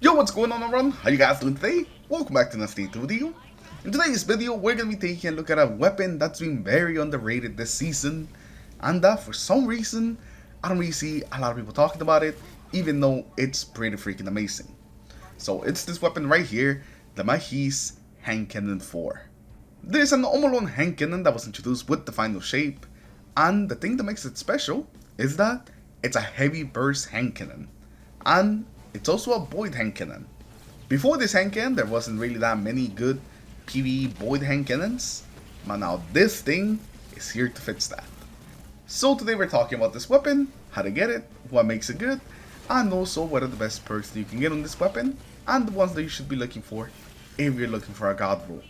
Yo, what's going on everyone? How you guys doing today? Welcome back to another video. In today's video, we're going to be taking a look at a weapon that's been very underrated this season. And that for some reason, I don't really see a lot of people talking about it, even though it's pretty freaking amazing. So it's this weapon right here, the MAAHES HC4. This is an all-in-one hand cannon that was introduced with the final shape. And the thing that makes it special is that it's a heavy burst hand cannon. And it's also a void hand cannon. Before this hand cannon, there wasn't really that many good PvE void hand cannons, but now this thing is here to fix that. So today we're talking about this weapon, how to get it, what makes it good, and also what are the best perks that you can get on this weapon, and the ones that you should be looking for if you're looking for a god roll.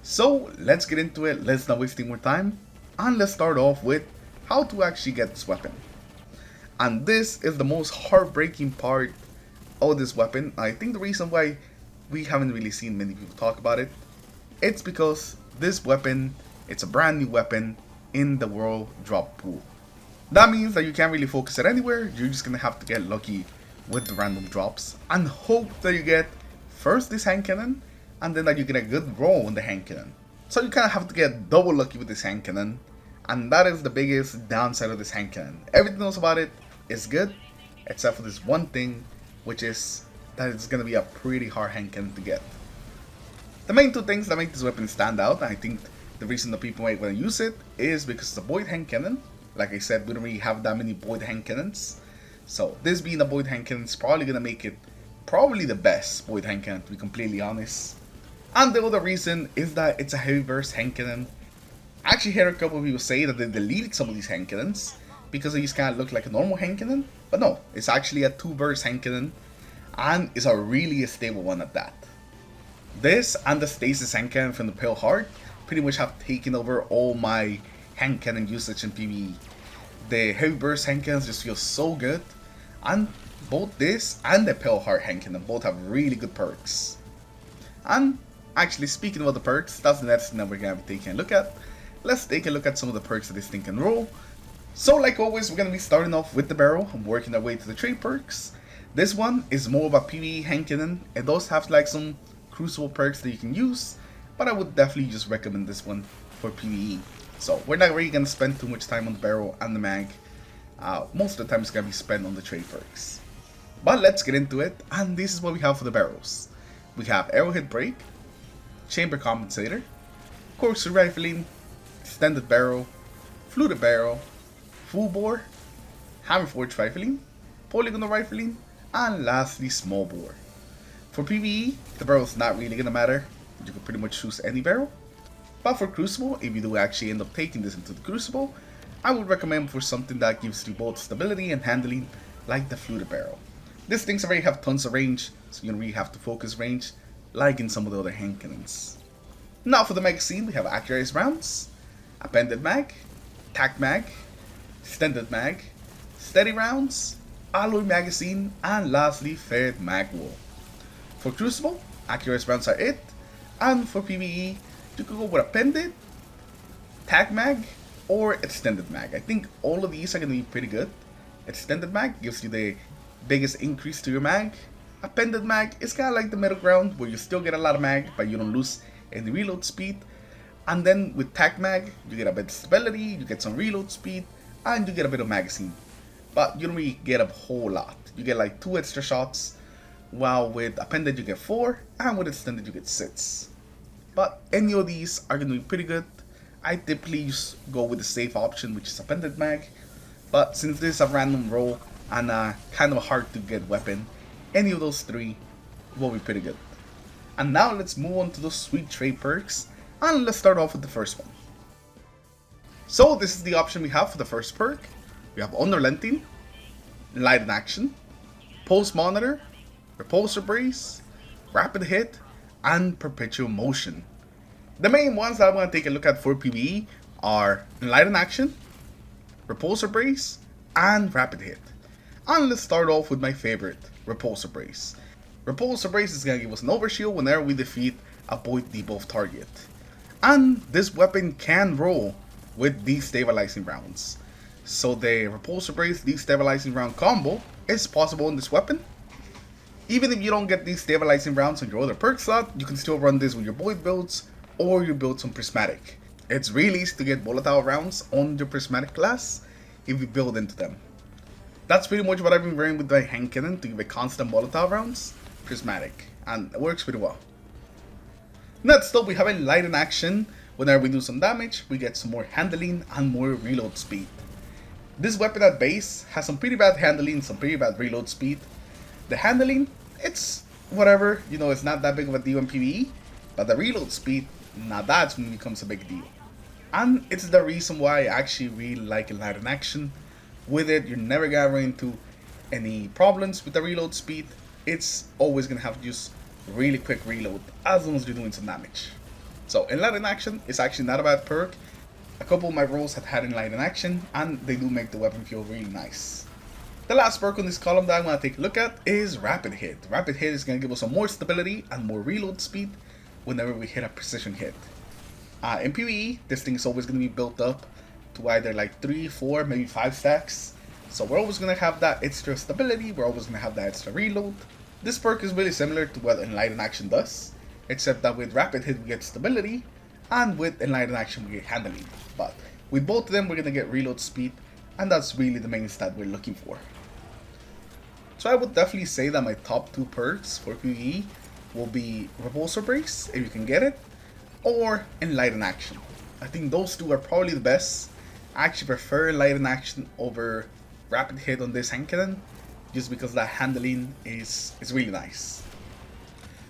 So let's get into it, let's not waste any more time, and let's start off with how to actually get this weapon. And this is the most heartbreaking part of this weapon. I think the reason why we haven't really seen many people talk about it, it's because this weapon, it's a brand new weapon in the world drop pool. That means that you can't really focus it anywhere, you're just gonna have to get lucky with the random drops and hope that you get first this hand cannon and then that you get a good roll on the hand cannon. So you kind of have to get double lucky with this hand cannon, and that is the biggest downside of this hand cannon. Everything else about it is good, except for this one thing, which is that it's going to be a pretty hard hand cannon to get. The main two things that make this weapon stand out, and I think the reason that people might want to use it, is because it's a void hand cannon. Like I said, we don't really have that many void hand cannons, so this being a void hand cannon is probably going to make it probably the best void hand cannon, to be completely honest. And the other reason is that it's a heavy burst hand cannon. I actually heard a couple of people say that they deleted some of these hand cannons because they just kind of look like a normal hand cannon, but no, it's actually a 2-burst hand cannon, and it's a really stable one at that. This and the stasis hand cannon from the Pale Heart pretty much have taken over all my hand cannon usage in PvE. The heavy burst hand cannons just feel so good, and both this and the Pale Heart hand cannon both have really good perks. And actually, speaking about the perks, that's the next thing that we're going to be taking a look at. Let's take a look at some of the perks that this thing can roll. So like always, we're going to be starting off with the barrel and working our way to the trade perks. This one is more of a PvE hand cannon. It does have like some crucible perks that you can use, but I would definitely just recommend this one for PvE. So we're not really going to spend too much time on the barrel and the mag. Most of the time it's going to be spent on the trade perks. But let's get into it, and this is what we have for the barrels. We have Arrowhead Break, Chamber Compensator, Corkscrew Rifling, Extended Barrel, Fluted Barrel, Full Bore, Hammerforged Rifling, Polygonal Rifling, and lastly Small Bore. For PvE, the barrel is not really gonna matter. You can pretty much choose any barrel. But for Crucible, if you do actually end up taking this into the Crucible, I would recommend for something that gives you both stability and handling, like the Fluted Barrel. These things already have tons of range, so you don't really have to focus range, like in some of the other hand cannons. Now for the magazine, we have Accurized Rounds, Appended Mag, Tac Mag, Extended Mag, Steady Rounds, Alloy Magazine, and lastly Fed Mag Wall. For Crucible, Accurized Rounds are it, and for PvE, you could go with Appended, Tac Mag, or Extended Mag. I think all of these are going to be pretty good. Extended Mag gives you the biggest increase to your mag. Appended Mag is kind of like the middle ground, where you still get a lot of mag, but you don't lose any reload speed. And then with Tac Mag, you get a bit of stability, you get some reload speed, and you get a bit of magazine. But you don't really get a whole lot. You get like 2 extra shots, while with Appended you get 4, and with Extended you get 6. But any of these are going to be pretty good. I typically just go with the safe option, which is Appended Mag. But since this is a random roll and kind of a hard to get weapon, any of those 3 will be pretty good. And now let's move on to those sweet trade perks, and let's start off with the first one. So this is the option we have for the first perk. We have Unrelenting, Light in Action, Pulse Monitor, Repulsor Brace, Rapid Hit, and Perpetual Motion. The main ones that I want to take a look at for PvE are Light in Action, Repulsor Brace, and Rapid Hit. And let's start off with my favorite, Repulsor Brace. Repulsor Brace is going to give us an overshield whenever we defeat a void debuff target. And this weapon can roll with destabilizing rounds. So the Repulsor Brace destabilizing round combo is possible in this weapon. Even if you don't get these stabilizing rounds on your other perk slot, you can still run this with your Void builds or your builds on Prismatic. It's really easy to get volatile rounds on your Prismatic class if you build into them. That's pretty much what I've been running with my hand cannon to give it constant volatile rounds, Prismatic, and it works pretty well. Next up, we have a light in action. Whenever we do some damage, we get some more handling and more reload speed. This weapon at base has some pretty bad handling, some pretty bad reload speed. The handling, it's whatever, you know, it's not that big of a deal in PvE, but the reload speed, now that's when it becomes a big deal. And it's the reason why I actually really like a light in action. With it, you're never gonna run into any problems with the reload speed. It's always gonna have just really quick reload as long as you're doing some damage. So in light in action, it's actually not a bad perk. A couple of my roles have had in light in action, and they do make the weapon feel really nice. The last perk on this column that I want to take a look at is Rapid Hit. Rapid Hit is going to give us some more stability and more reload speed whenever we hit a precision hit. In PvE, this thing is always going to be built up to either like 3, 4, maybe 5 stacks. So we're always going to have that extra stability, we're always going to have that extra reload. This perk is really similar to what Enlightened Action does, except that with Rapid Hit we get stability, and with Enlightened Action we get handling. But with both of them we're going to get reload speed, and that's really the main stat we're looking for. So I would definitely say that my top 2 perks for PvE will be Repulsor Brace, if you can get it, or Enlightened Action. I think those two are probably the best. I actually prefer Enlightened Action over Rapid Hit on this hand cannon, just because that handling is really nice.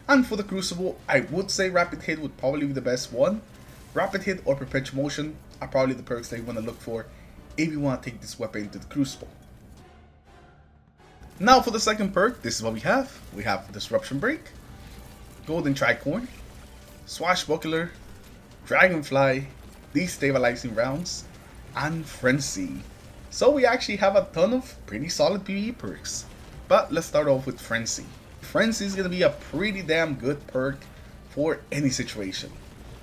And for the Crucible, I would say Rapid Hit would probably be the best one. Rapid Hit or Perpetual Motion are probably the perks that you want to look for if you want to take this weapon into the Crucible. Now for the second perk, this is what we have. We have Disruption Break, Golden Tricorn, Swashbuckler, Dragonfly, Destabilizing Rounds, and Frenzy. So we actually have a ton of pretty solid PvE perks. But let's start off with Frenzy. Frenzy is going to be a pretty damn good perk for any situation.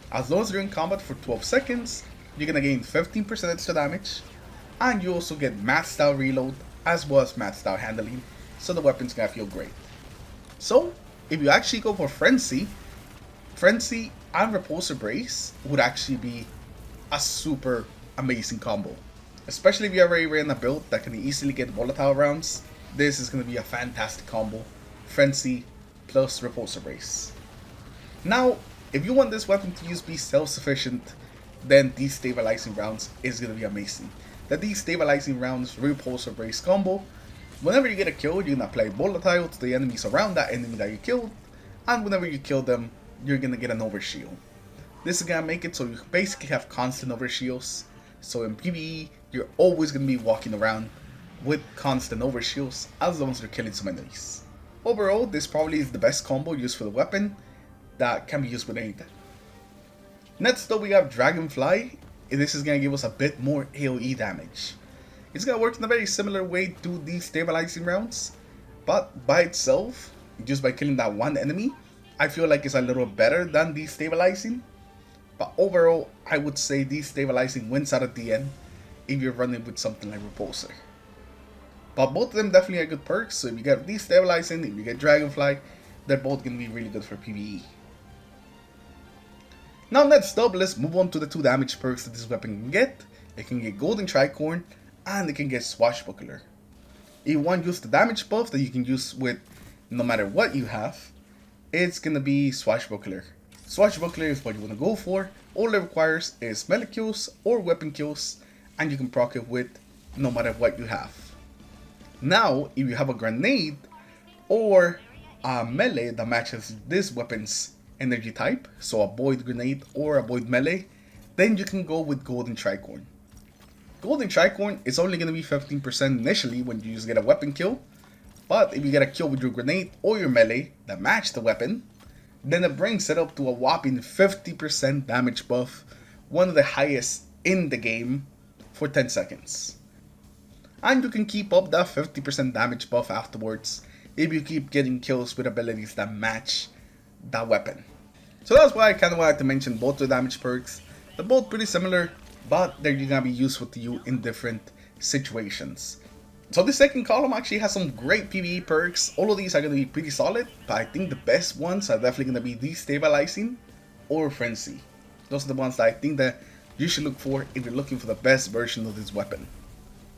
As long as you're in combat for 12 seconds, you're going to gain 15% extra damage, and you also get maxed out reload as well as maxed out handling, so the weapon's going to feel great. So if you actually go for Frenzy and Repulsor Brace would actually be a super amazing combo. Especially if you already ran a build that can easily get volatile rounds, this is going to be a fantastic combo. Frenzy plus Repulsor Brace. Now, if you want this weapon to just be self-sufficient, then Destabilizing Rounds is going to be amazing. The Destabilizing Rounds Repulsor Brace combo, whenever you get a kill, you're going to apply Volatile to the enemies around that enemy that you killed, and whenever you kill them, you're going to get an overshield. This is going to make it so you basically have constant overshields. So in PvE, you're always going to be walking around with constant overshields as long as you're killing some enemies. Overall, this probably is the best combo used for the weapon that can be used with anything. Next though, we have Dragonfly. This is going to give us a bit more AoE damage. It's going to work in a very similar way to Destabilizing Rounds, but by itself, just by killing that one enemy, I feel like it's a little better than Destabilizing. But overall, I would say Destabilizing wins out at the end if you're running with something like Repulsor. But both of them definitely are good perks, so if you get Destabilizing, if you get Dragonfly, they're both going to be really good for PvE. Now next up, let's move on to the 2 damage perks that this weapon can get. It can get Golden Tricorn, and it can get Swashbuckler. If you want to use the damage buff that you can use with no matter what you have, it's going to be Swashbuckler. Swashbuckler is what you want to go for. All it requires is melee kills or weapon kills, and you can proc it with no matter what you have. Now, if you have a grenade or a melee that matches this weapon's energy type, so a void grenade or a void melee, then you can go with Golden Tricorn. Golden Tricorn is only going to be 15% initially when you just get a weapon kill, but if you get a kill with your grenade or your melee that match the weapon, then it brings it up to a whopping 50% damage buff, one of the highest in the game, for 10 seconds. And you can keep up that 50% damage buff afterwards if you keep getting kills with abilities that match that weapon. So that's why I kind of wanted to mention both the damage perks. They're both pretty similar, but they're going to be useful to you in different situations. So this second column actually has some great PvE perks. All of these are going to be pretty solid, but I think the best ones are definitely going to be Destabilizing or Frenzy. Those are the ones that I think that you should look for if you're looking for the best version of this weapon.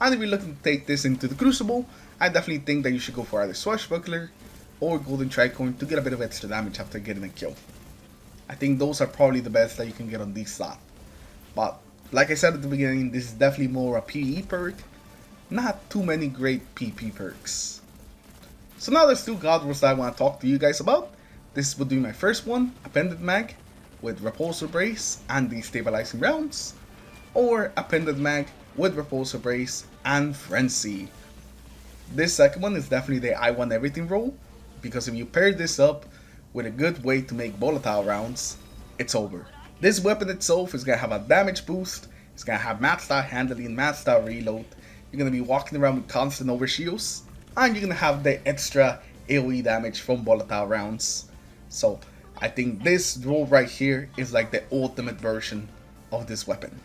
And if you're looking to take this into the Crucible, I definitely think that you should go for either Swashbuckler or Golden Tricorn to get a bit of extra damage after getting a kill. I think those are probably the best that you can get on this slot. But like I said at the beginning, this is definitely more a PvE perk, not too many great PP perks. So now there's two god rolls that I want to talk to you guys about. This would be my first one, Appended Mag with Repulsor Brace and Destabilizing Rounds, or Appended Mag with Repulsor Brace and Frenzy. This second one is definitely the I want everything roll, because if you pair this up with a good way to make volatile rounds, it's over. This weapon itself is going to have a damage boost, it's going to have maxed out handling, maxed out reload, you're going to be walking around with constant overshields, and you're going to have the extra AoE damage from volatile rounds. So I think this roll right here is like the ultimate version of this weapon.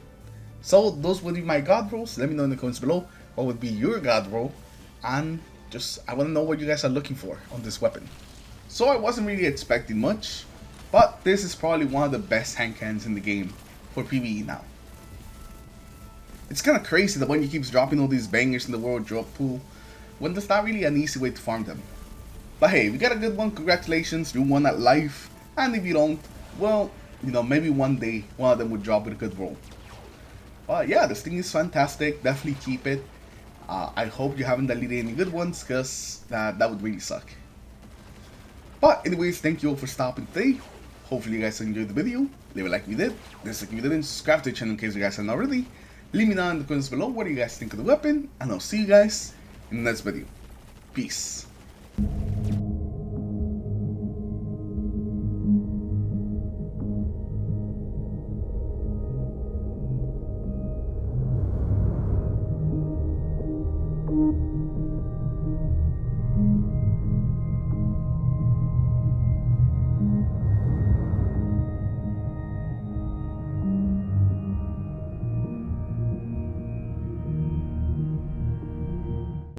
So those would be my god rolls. Let me know in the comments below what would be your god roll, and I want to know what you guys are looking for on this weapon. So I wasn't really expecting much, but this is probably one of the best hand cannons in the game for PvE now. It's kind of crazy that when you keeps dropping all these bangers in the world drop pool, when there's not really an easy way to farm them. But hey, if you got a good one, congratulations, you won at life, and if you don't, well, you know, maybe one day one of them would drop with a good roll. But yeah, this thing is fantastic, definitely keep it. I hope you haven't deleted any good ones, because that would really suck. But anyways, thank you all for stopping today. Hopefully you guys enjoyed the video. Leave a like if you did, dislike if you didn't, subscribe to the channel in case you guys haven't already. Leave me down in the comments below what do you guys think of the weapon, and I'll see you guys in the next video. Peace.